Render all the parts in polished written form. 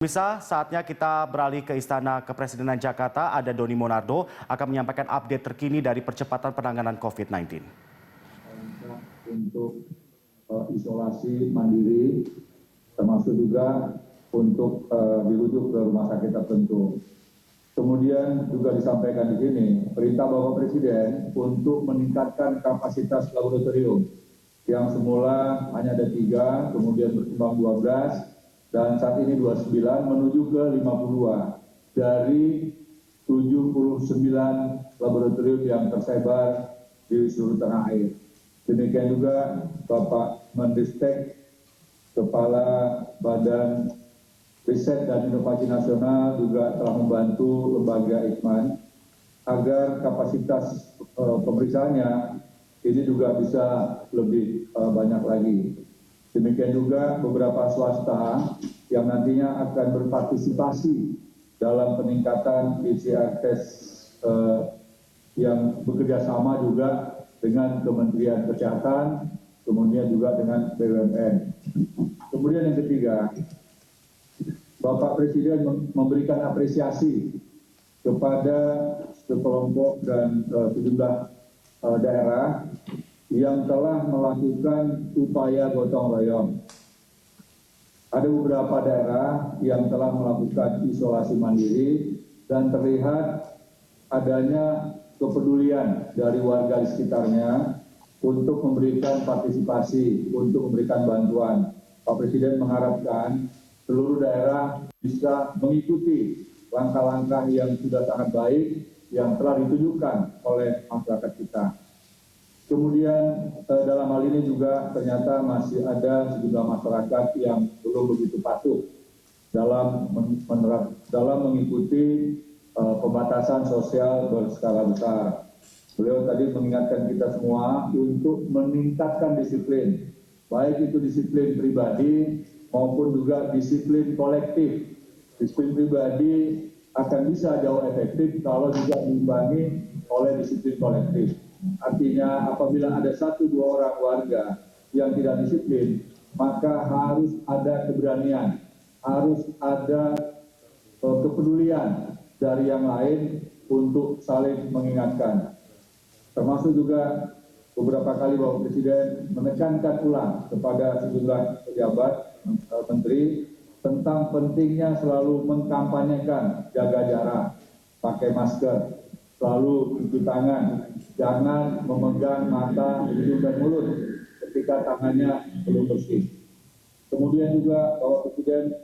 Bisa saatnya kita beralih ke Istana Kepresidenan Jakarta. Ada Doni Monardo akan menyampaikan update terkini dari percepatan penanganan COVID-19. Untuk isolasi mandiri, termasuk juga untuk dirujuk ke rumah sakit tertentu. Kemudian juga disampaikan di sini, perintah Bapak Presiden untuk meningkatkan kapasitas laboratorium yang semula hanya ada 3, kemudian berkembang 12, dan saat ini 29 menuju ke 52 dari 79 laboratorium yang tersebar di seluruh tanah air. Demikian juga Bapak Mendristek, Kepala Badan Riset dan Inovasi Nasional juga telah membantu lembaga Ikman agar kapasitas pemeriksaannya ini juga bisa lebih banyak lagi. Demikian juga beberapa swasta yang nantinya akan berpartisipasi dalam peningkatan PCR test yang bekerja sama juga dengan Kementerian Kesehatan, kemudian juga dengan BUMN. Kemudian yang ketiga, Bapak Presiden memberikan apresiasi kepada sekelompok dan sejumlah daerah yang telah melakukan upaya gotong royong. Ada beberapa daerah yang telah melakukan isolasi mandiri dan terlihat adanya kepedulian dari warga di sekitarnya untuk memberikan partisipasi, untuk memberikan bantuan. Pak Presiden mengharapkan seluruh daerah bisa mengikuti langkah-langkah yang sudah sangat baik yang telah ditunjukkan oleh masyarakat kita. Kemudian dalam hal ini juga ternyata masih ada sejumlah masyarakat yang belum begitu patuh dalam mengikuti pembatasan sosial berskala besar. Beliau tadi mengingatkan kita semua untuk meningkatkan disiplin, baik itu disiplin pribadi maupun juga disiplin kolektif. Disiplin pribadi akan bisa jauh efektif kalau juga diimbangi oleh disiplin kolektif. Artinya apabila ada 1-2 orang warga yang tidak disiplin, maka harus ada keberanian, harus ada kepedulian dari yang lain untuk saling mengingatkan. Termasuk juga beberapa kali Bapak Presiden menekankan ulang kepada sejumlah pejabat, menteri, tentang pentingnya selalu mengkampanyekan jaga jarak, pakai masker, selalu cuci tangan, jangan memegang mata, hidung, dan mulut ketika tangannya belum bersih. Kemudian juga Bapak Presiden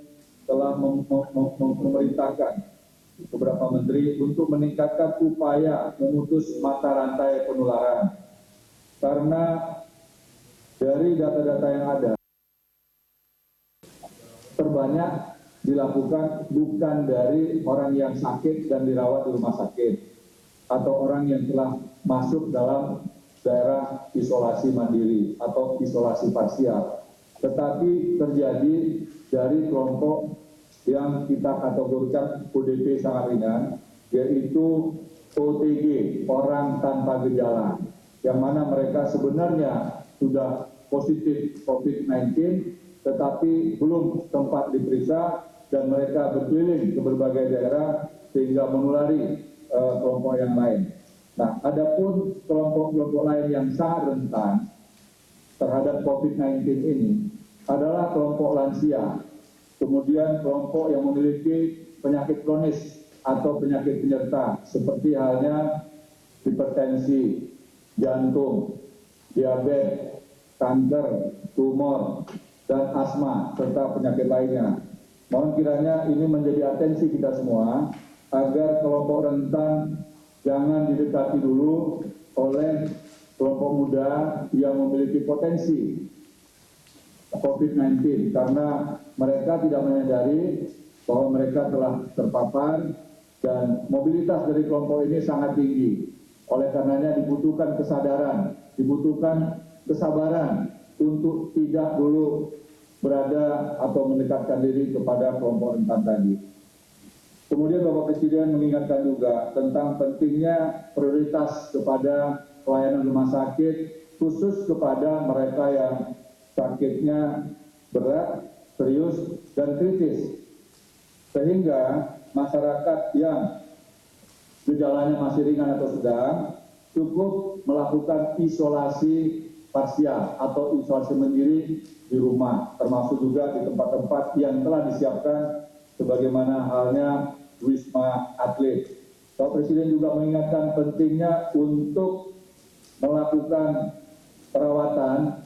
telah memerintahkan beberapa menteri untuk meningkatkan upaya memutus mata rantai penularan. Karena dari data-data yang ada, terbanyak dilakukan bukan dari orang yang sakit dan dirawat di rumah sakit, atau orang yang telah masuk dalam daerah isolasi mandiri atau isolasi parsial, tetapi terjadi dari kelompok yang kita kategorikan ODP sangat ringan, yaitu OTG, orang tanpa gejala, yang mana mereka sebenarnya sudah positif COVID-19, tetapi belum sempat diperiksa dan mereka berkeliling ke berbagai daerah sehingga menulari kelompok yang lain. Nah, adapun kelompok-kelompok lain yang sangat rentan terhadap COVID-19 ini adalah kelompok lansia, kemudian kelompok yang memiliki penyakit kronis atau penyakit penyerta seperti halnya hipertensi, jantung, diabetes, kanker, tumor, dan asma, serta penyakit lainnya. Mohon kiranya ini menjadi atensi kita semua, agar kelompok rentan jangan didekati dulu oleh kelompok muda yang memiliki potensi COVID-19, karena mereka tidak menyadari bahwa mereka telah terpapar dan mobilitas dari kelompok ini sangat tinggi. Oleh karenanya dibutuhkan kesadaran, dibutuhkan kesabaran untuk tidak dulu berada atau mendekatkan diri kepada kelompok rentan tadi. Kemudian Bapak Presiden mengingatkan juga tentang pentingnya prioritas kepada pelayanan rumah sakit, khusus kepada mereka yang sakitnya berat, serius, dan kritis. sehingga masyarakat yang gejalanya masih ringan atau sedang cukup melakukan isolasi parsial atau isolasi mandiri di rumah, termasuk juga di tempat-tempat yang telah disiapkan sebagaimana halnya Wisma Atlet. Bapak Presiden juga mengingatkan pentingnya untuk melakukan perawatan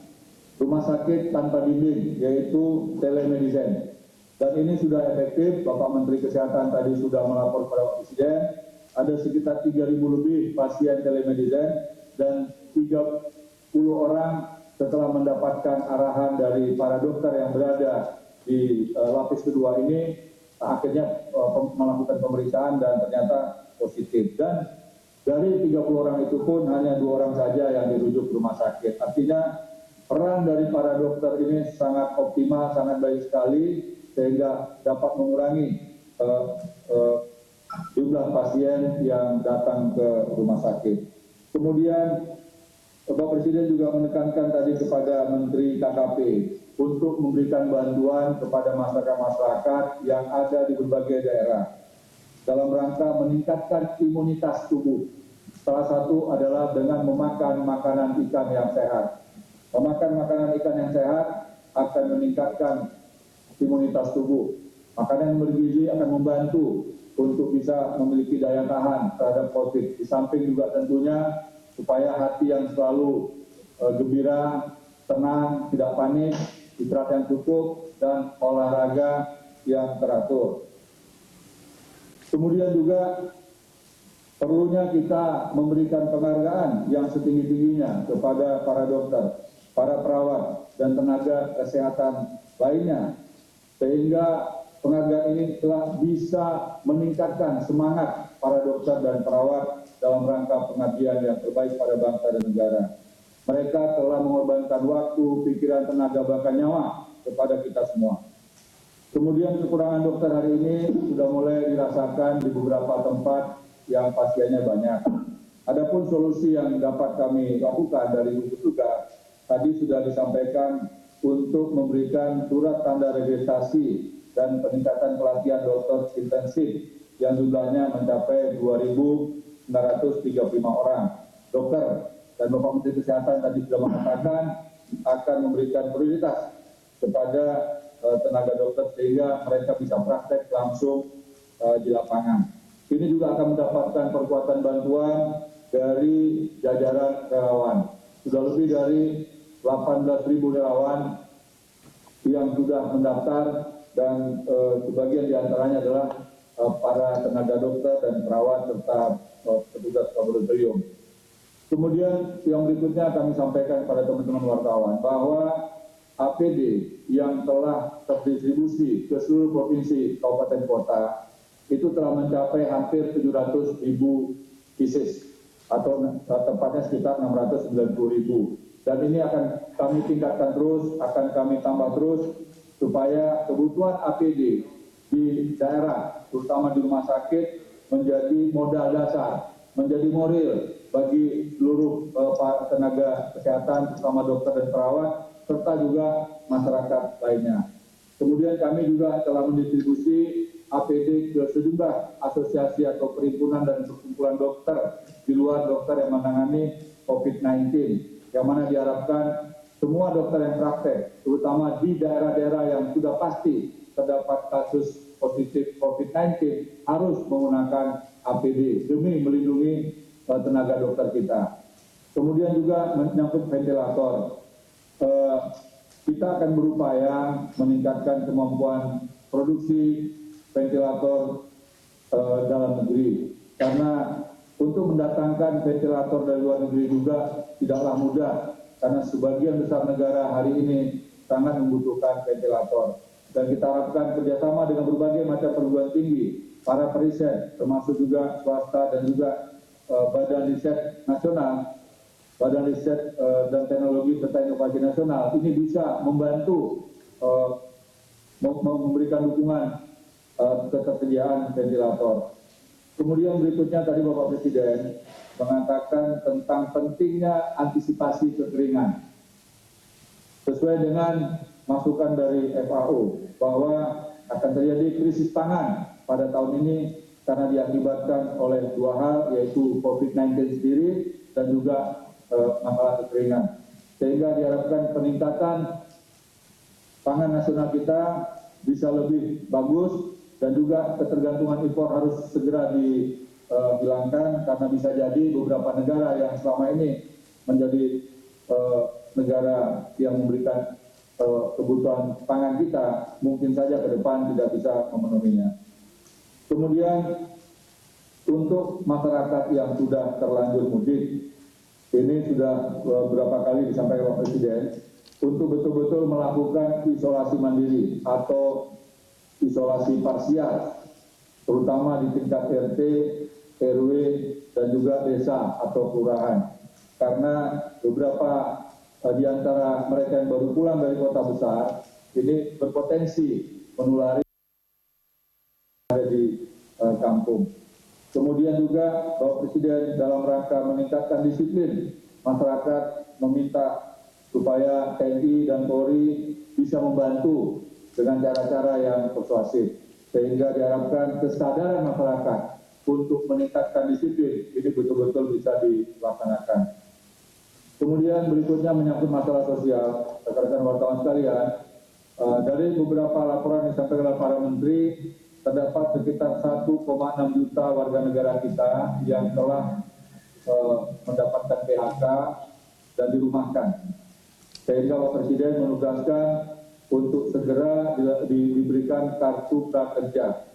rumah sakit tanpa dinding, yaitu telemedicine. Dan ini sudah efektif. Bapak Menteri Kesehatan tadi sudah melapor kepada Bapak Presiden, ada sekitar 3.000 lebih pasien telemedicine dan 30 orang setelah mendapatkan arahan dari para dokter yang berada di lapis kedua ini, akhirnya melakukan pemeriksaan dan ternyata positif. Dan dari 30 orang itu pun hanya 2 orang saja yang dirujuk ke rumah sakit. Artinya peran dari para dokter ini sangat optimal, sangat baik sekali, sehingga dapat mengurangi jumlah pasien yang datang ke rumah sakit. Kemudian Bapak Presiden juga menekankan tadi kepada Menteri KKP untuk memberikan bantuan kepada masyarakat yang ada di berbagai daerah dalam rangka meningkatkan imunitas tubuh. Salah satu adalah dengan memakan makanan ikan yang sehat. Memakan makanan ikan yang sehat akan meningkatkan imunitas tubuh. Makanan yang bergizi akan membantu untuk bisa memiliki daya tahan terhadap COVID. Di samping juga tentunya supaya hati yang selalu gembira, tenang, tidak panik, istirahat yang cukup, dan olahraga yang teratur. Kemudian juga perlunya kita memberikan penghargaan yang setinggi-tingginya kepada para dokter, para perawat, dan tenaga kesehatan lainnya, sehingga penghargaan ini telah bisa meningkatkan semangat para dokter dan perawat dalam rangka pengabdian yang terbaik pada bangsa dan negara. Mereka telah mengorbankan waktu, pikiran, tenaga, bahkan nyawa kepada kita semua. Kemudian kekurangan dokter hari ini sudah mulai dirasakan di beberapa tempat yang pasiennya banyak. Adapun solusi yang dapat kami lakukan dari gugus tugas tadi sudah disampaikan untuk memberikan surat tanda registrasi dan peningkatan pelatihan dokter intensif yang jumlahnya mencapai 2.935 orang dokter. Dan Bapak Menteri Kesehatan tadi sudah mengatakan akan memberikan prioritas kepada tenaga dokter sehingga mereka bisa praktek langsung di lapangan. Ini juga akan mendapatkan perkuatan bantuan dari jajaran relawan. Sudah lebih dari 18.000 relawan yang sudah mendaftar dan sebagian diantaranya adalah para tenaga dokter dan perawat serta petugas laboratorium. Kemudian yang berikutnya kami sampaikan kepada teman-teman wartawan bahwa APD yang telah terdistribusi ke seluruh provinsi, kabupaten, kota itu telah mencapai hampir 700.000 pieces atau tepatnya sekitar 690.000. Dan ini akan kami tingkatkan terus, akan kami tambah terus supaya kebutuhan APD di daerah, terutama di rumah sakit, menjadi modal dasar, menjadi moral bagi seluruh tenaga kesehatan, terutama dokter dan perawat, serta juga masyarakat lainnya. Kemudian kami juga telah mendistribusi APD ke sejumlah asosiasi atau perhimpunan dan perkumpulan dokter di luar dokter yang menangani COVID-19, yang mana diharapkan semua dokter yang praktek, terutama di daerah-daerah yang sudah pasti terdapat kasus positif COVID-19, harus menggunakan APD demi melindungi tenaga dokter kita. Kemudian juga menyangkut ventilator. Kita akan berupaya meningkatkan kemampuan produksi ventilator dalam negeri. Karena untuk mendatangkan ventilator dari luar negeri juga tidaklah mudah. Karena sebagian besar negara hari ini sangat membutuhkan ventilator. Dan kita harapkan kerjasama dengan berbagai macam perguruan tinggi, para periset, termasuk juga swasta dan juga Badan Riset Nasional, Badan Riset dan Teknologi serta Inovasi Nasional, ini bisa membantu memberikan dukungan ketersediaan ventilator. Kemudian berikutnya tadi Bapak Presiden mengatakan tentang pentingnya antisipasi kekeringan. Sesuai dengan masukan dari FAO bahwa akan terjadi krisis pangan pada tahun ini karena diakibatkan oleh dua hal, yaitu COVID-19 sendiri dan juga masalah kekeringan. Sehingga diharapkan peningkatan pangan nasional kita bisa lebih bagus dan juga ketergantungan impor harus segera dihilangkan karena bisa jadi beberapa negara yang selama ini menjadi negara yang memberikan kebutuhan pangan kita mungkin saja ke depan tidak bisa memenuhinya. Kemudian untuk masyarakat yang sudah terlanjur mudik, ini sudah beberapa kali disampaikan Pak Presiden untuk betul-betul melakukan isolasi mandiri atau isolasi parsial, terutama di tingkat RT, RW, dan juga desa atau kelurahan. Karena beberapa di antara mereka yang baru pulang dari kota besar, ini berpotensi menulari ada di kampung. Kemudian juga Bapak Presiden dalam rangka meningkatkan disiplin masyarakat meminta supaya TNI dan Polri bisa membantu dengan cara-cara yang persuasif sehingga diharapkan kesadaran masyarakat untuk meningkatkan disiplin ini betul-betul bisa dilaksanakan. Kemudian berikutnya menyangkut masalah sosial, rekan-rekan wartawan sekalian, dari beberapa laporan yang disampaikan oleh para menteri, terdapat sekitar 1,6 juta warga negara kita yang telah mendapatkan PHK dan dirumahkan. Sehingga Bapak Presiden menugaskan untuk segera diberikan kartu prakerja.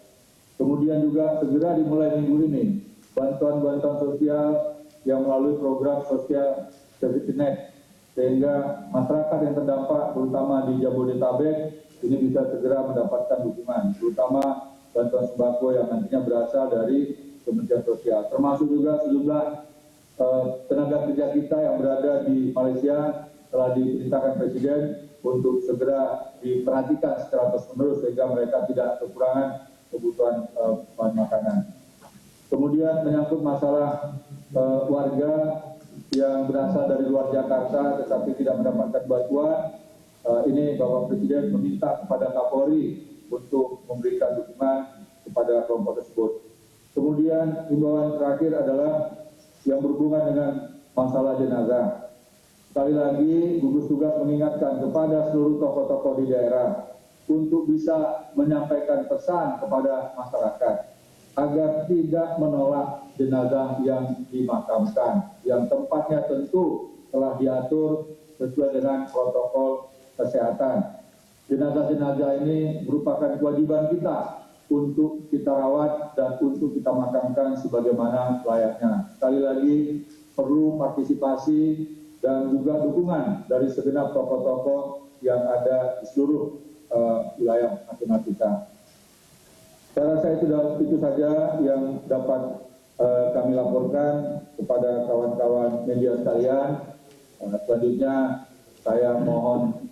Kemudian juga segera dimulai minggu ini bantuan-bantuan sosial yang melalui program sosial safety net, sehingga masyarakat yang terdampak terutama di Jabodetabek ini bisa segera mendapatkan dukungan, terutama bantuan sembako yang nantinya berasal dari Kementerian Sosial. Termasuk juga sejumlah tenaga kerja kita yang berada di Malaysia telah diperintahkan Presiden untuk segera diperhatikan secara terus-menerus sehingga mereka tidak kekurangan kebutuhan bahan makanan. Kemudian menyangkut masalah warga yang berasal dari luar Jakarta tetapi tidak mendapatkan bantuan, ini Bapak Presiden meminta kepada Kapolri untuk memberikan dukungan kepada kelompok tersebut. Kemudian himbauan terakhir adalah yang berhubungan dengan masalah jenazah. Sekali lagi gugus tugas mengingatkan kepada seluruh tokoh-tokoh di daerah untuk bisa menyampaikan pesan kepada masyarakat agar tidak menolak jenazah yang dimakamkan, yang tempatnya tentu telah diatur sesuai dengan protokol kesehatan. Jenazah-jenazah ini merupakan kewajiban kita untuk kita rawat dan untuk kita makamkan sebagaimana layaknya. Sekali lagi perlu partisipasi dan juga dukungan dari segenap tokoh-tokoh yang ada di seluruh wilayah nasional kita. Saya rasa itu saja yang dapat kami laporkan kepada kawan-kawan media sekalian. Selanjutnya saya mohon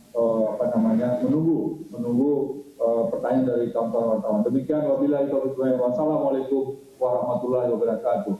menunggu pertanyaan dari kawan-kawan wartawan. Demikian wabillahi taufiq wal hidayah. Wassalamualaikum warahmatullahi wabarakatuh.